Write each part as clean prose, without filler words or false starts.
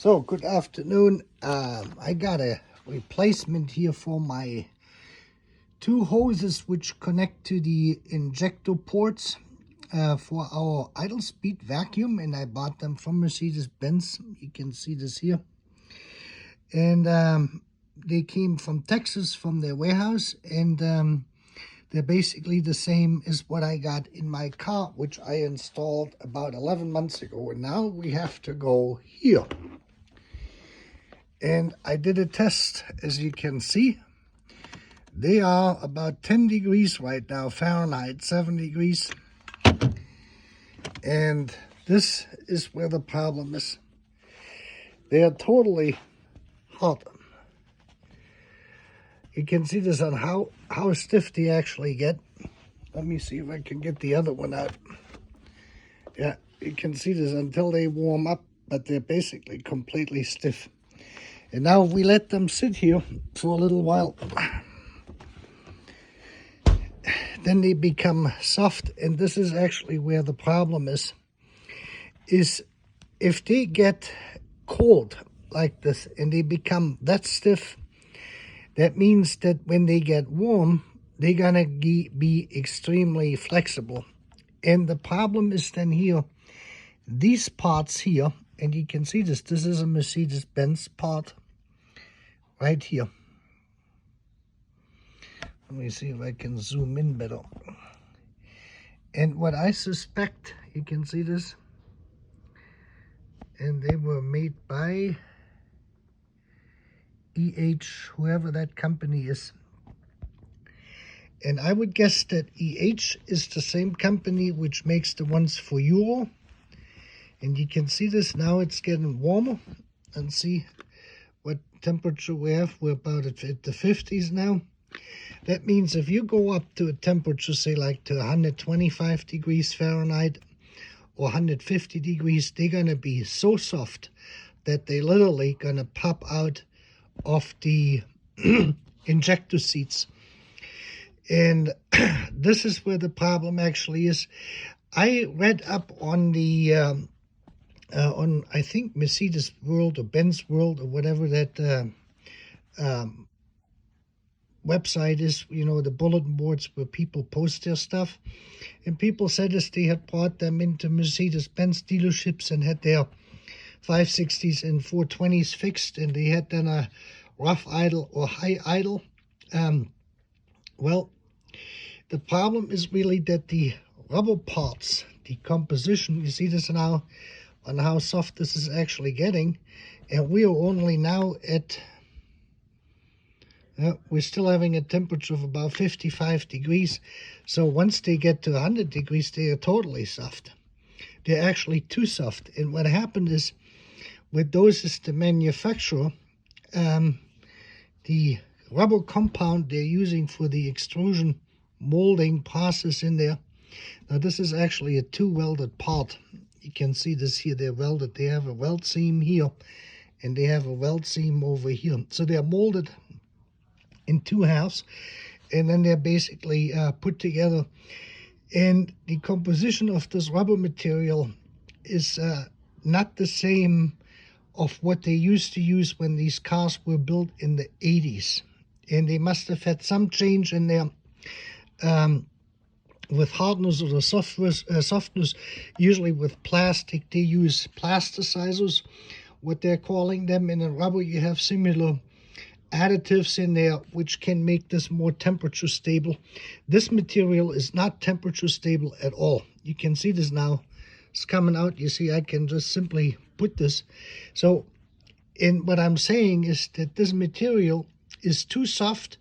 So, good afternoon. I got a replacement here for my two hoses which connect to the injector ports for our idle speed vacuum, and I bought them from Mercedes-Benz. You can see this here. And they came from Texas from their warehouse, and they're basically the same as what I got in my car, which I installed about 11 months ago. And now we have to go here. And I did a test, as you can see. They are about 10 degrees right now, Fahrenheit, 7 degrees. And this is where the problem is. They are totally hot. You can see this on how stiff they actually get. Let me see if I can get the other one out. Yeah, you can see this until they warm up, but they're basically completely stiff. And now we let them sit here for a little while. Then they become soft, and this is actually where the problem is if they get cold like this and they become that stiff, that means that when they get warm, they're gonna be extremely flexible. And the problem is then here, these parts here, and you can see this is a Mercedes-Benz part right here. Let me see if I can zoom in better. And what I suspect, you can see this, and they were made by whoever that company is. And I would guess that is the same company which makes the ones for Euro. And you can see this now, it's getting warmer. And see what temperature we have. We're about at the 50s now. That means if you go up to a temperature, say like to 125 degrees Fahrenheit or 150 degrees, they're going to be so soft that they literally going to pop out of the injector seats. And this is where the problem actually is. I read up on the on, I think, Mercedes World or Benz World or whatever that website is, you know, the bulletin boards where people post their stuff. And people said as they had brought them into Mercedes-Benz dealerships and had their 560s and 420s fixed, and they had done a rough idle or high idle. Well, the problem is really that the rubber parts, the composition, you see this now on how soft this is actually getting, and we are only now at we're still having a temperature of about 55 degrees. So once they get to 100 degrees, they are totally soft. They're actually too soft. And what happened is, with those is the manufacturer, the rubber compound they're using for the extrusion molding process in there. Now this is actually a two welded part. You can see this here, they're welded. They have a weld seam here, and they have a weld seam over here. So they're molded in two halves, and then they're basically put together. And the composition of this rubber material is not the same of what they used to use when these cars were built in the 80s. And they must have had some change in their with hardness or the softness. Usually with plastic, they use plasticizers, what they're calling them. And in rubber, you have similar additives in there which can make this more temperature stable. This material is not temperature stable at all. You can see this now. It's coming out. You see, I can just simply put this. So, and what I'm saying is that this material is too soft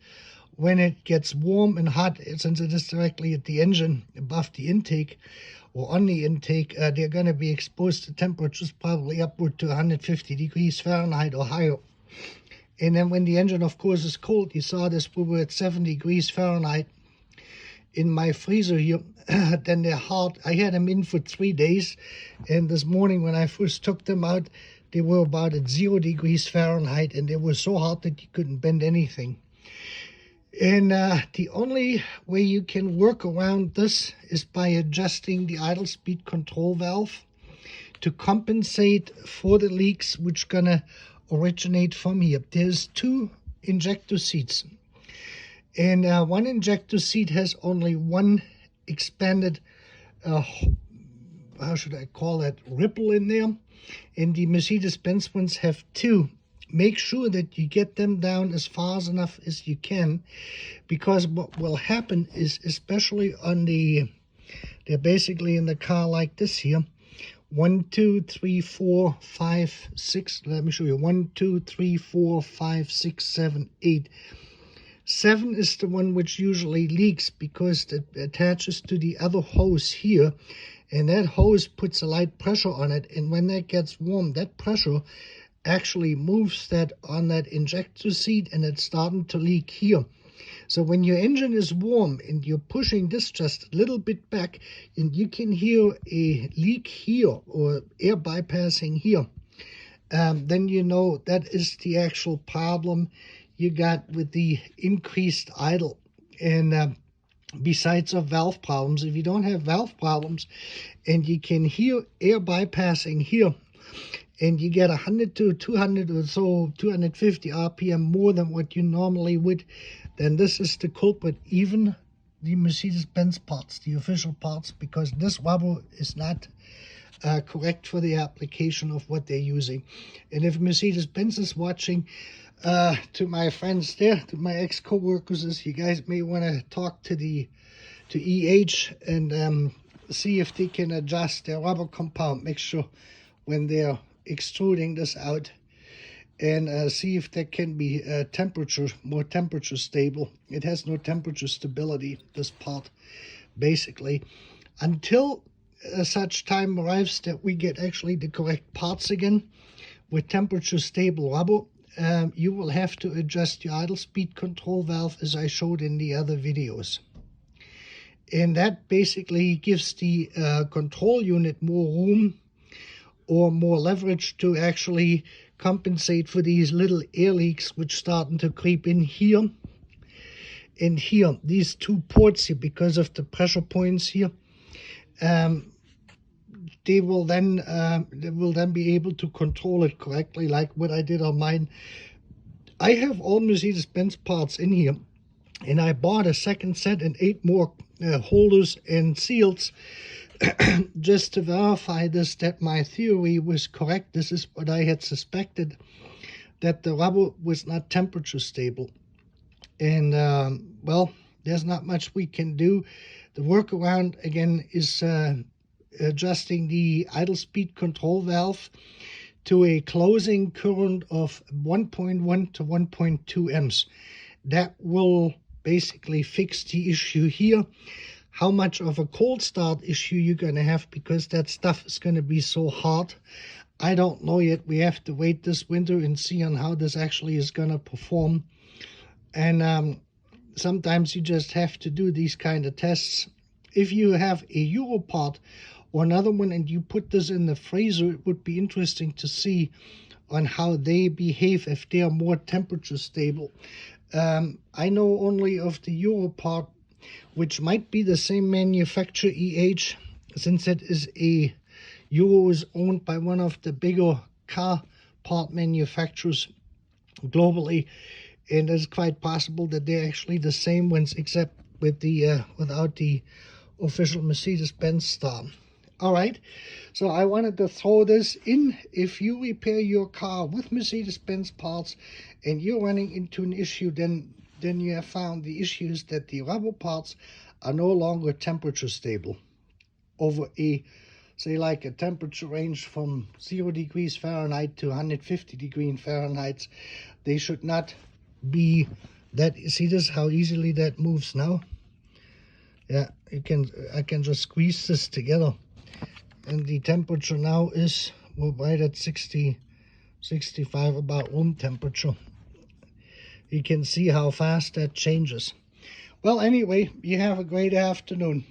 when it gets warm and hot, since it is directly at the engine above the intake or on the intake. They're going to be exposed to temperatures probably upward to 150 degrees Fahrenheit or higher. And then when the engine, of course, is cold, you saw this, we were at 7 degrees Fahrenheit in my freezer here. Then they're hard. I had them in for 3 days. And this morning when I first took them out, they were about at 0 degrees Fahrenheit. And they were so hot that you couldn't bend anything. And the only way you can work around this is by adjusting the idle speed control valve. to compensate for the leaks which gonna originate from here. There's 2 injector seats, and one injector seat has only one expanded how should I call that, ripple in there, and the Mercedes-Benz ones have 2. Make sure that you get them down as far enough as you can, because what will happen is, especially on they're basically in the car like this here, 1, 2, 3, 4, 5, 6, let me show you, 1, 2, 3, 4, 5, 6, 7, 8. 7 is the one which usually leaks because it attaches to the other hose here, and that hose puts a light pressure on it, and when that gets warm, that pressure actually moves that on that injector seat, and it's starting to leak here. So when your engine is warm and you're pushing this just a little bit back, and you can hear a leak here or air bypassing here, then you know that is the actual problem you got with the increased idle. And besides of valve problems, if you don't have valve problems and you can hear air bypassing here, and you get 100 to 200 or so, 250 RPM more than what you normally would, then this is the culprit. Even the Mercedes-Benz parts, the official parts, because this rubber is not correct for the application of what they're using. And if Mercedes-Benz is watching, to my friends there, to my ex-co-workers, is you guys may want to talk to EH and see if they can adjust their rubber compound mixture when they're extruding this out, and see if that can be more temperature stable. It has no temperature stability, this part, basically, until such time arrives that we get actually the correct parts again with temperature stable rubber. You will have to adjust your idle speed control valve as I showed in the other videos, and that basically gives the control unit more room or more leverage to actually compensate for these little air leaks which starting to creep in here and here. These 2 ports here, because of the pressure points here, they will then be able to control it correctly, like what I did on mine. I have all Mercedes-Benz parts in here, and I bought a second set and 8 more holders and seals just to verify this, that my theory was correct. This is what I had suspected, that the rubber was not temperature stable. And well, there's not much we can do. The workaround again is adjusting the idle speed control valve to a closing current of 1.1 to 1.2 amps. That will basically fix the issue here. How much of a cold start issue you're going to have, because that stuff is going to be so hard, I don't know yet. We have to wait this winter and see on how this actually is going to perform. And sometimes you just have to do these kind of tests. If you have a Euro part or another one and you put this in the freezer, it would be interesting to see on how they behave if they are more temperature stable. I know only of the Euro part, which might be the same manufacturer, EH, since it is a Euro is owned by one of the bigger car part manufacturers globally, and it's quite possible that they're actually the same ones, except with the without the official Mercedes-Benz star. All right, so I wanted to throw this in. If you repair your car with Mercedes-Benz parts and you're running into an issue, then you have found the issues that the rubber parts are no longer temperature stable over a, say, like a temperature range from 0 degrees Fahrenheit to 150 degrees Fahrenheit. They should not be that. See this, how easily that moves now? Yeah, I can just squeeze this together, and the temperature now is, we're right at 65, about room temperature. You can see how fast that changes. Well, anyway, you have a great afternoon.